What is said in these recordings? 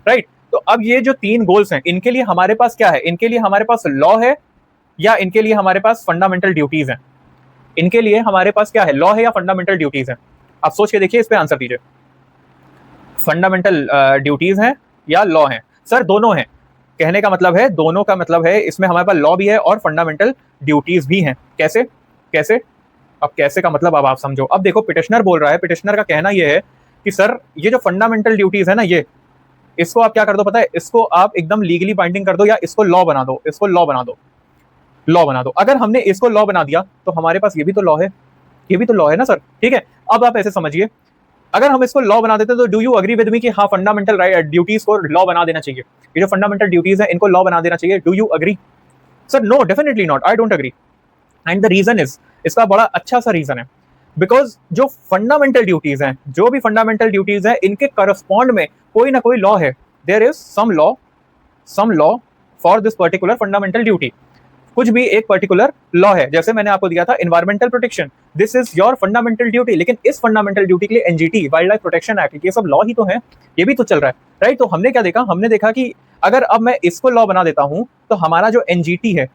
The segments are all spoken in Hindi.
राइट। तो अब ये जो 3 गोल्स हैं, इनके लिए हमारे पास क्या है? इनके लिए हमारे पास लॉ है या इनके लिए हमारे पास फंडामेंटल ड्यूटीज हैं? इनके लिए हमारे पास क्या है? लॉ है या फंडामेंटल ड्यूटीज हैं? आप सोच के देखिए, इस पे आंसर दीजिए। फंडामेंटल ड्यूटीज हैं या लॉ हैं? सर दोनों हैं। कहने का मतलब है, दोनों का मतलब है इसमें हमारे पास लॉ भी है और फंडामेंटल ड्यूटीज भी हैं। कैसे? कैसे? अब कैसे का मतलब अब आप समझो। अब देखो, पिटिशनर बोल रहा है, पिटिशनर का कहना यह है कि सर ये जो फंडामेंटल ड्यूटीज है ना, ये इसको आप क्या कर दो पता है? इसको आप एकदम लीगली बाइंडिंग कर दो या इसको लॉ बना दो, इसको लॉ बना दो, लॉ बना दो। अगर हमने इसको लॉ बना दिया तो हमारे पास ये भी तो लॉ है, ये भी तो लॉ है ना सर। ठीक है, अब आप ऐसे समझिए, अगर हम इसको लॉ बना देते तो do you agree with me कि हाँ, फंडामेंटल राइट ड्यूटीज को लॉ बना देना चाहिए? ये जो फंडामेंटल ड्यूटीज है इनको लॉ बना देना चाहिए। Do you agree? Sir no, definitely not, I don't agree. And the reason is, इसका बड़ा अच्छा सा रीजन है, बिकॉज जो फंडामेंटल ड्यूटीज हैं, जो भी फंडामेंटल ड्यूटीज हैं, इनके करस्पॉन्ड में कोई ना कोई लॉ है। There is some law for this particular fundamental duty. कुछ भी एक पर्टिकुलर लॉ है। जैसे मैंने आपको दिया था environmental protection, this is your fundamental duty. लेकिन इस फंडामेंटल ड्यूटी के लिए NGT, wild life protection act, ये सब लॉ ही तो है, ये भी तो चल रहा है, राइट। तो हमने क्या देखा? हमने देखा कि अगर अब मैं इसको लॉ बना देता हूं तो हमारा जो एनजीटी है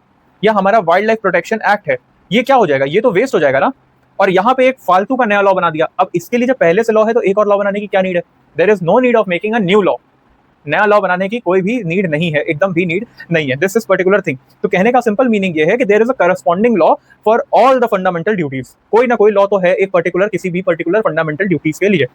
या हमारा वाइल्ड लाइफ प्रोटेक्शन एक्ट है, ये क्या हो जाएगा? ये तो वेस्ट हो जाएगा ना। और यहाँ पे एक फालतू का नया लॉ बना दिया। अब इसके लिए जब पहले से लॉ है तो एक और लॉ बनाने की क्या नीड है? There is no need of making a new law. नया लॉ बनाने की कोई भी नीड नहीं है, एकदम भी नीड नहीं है। This is particular thing. तो कहने का सिंपल मीनिंग ये है कि there is a corresponding law for all the fundamental duties. कोई ना कोई लॉ तो है एक पर्टिकुलर, किसी भी पर्टिकुलर फंडामेंटल ड्यूटीज के लिए।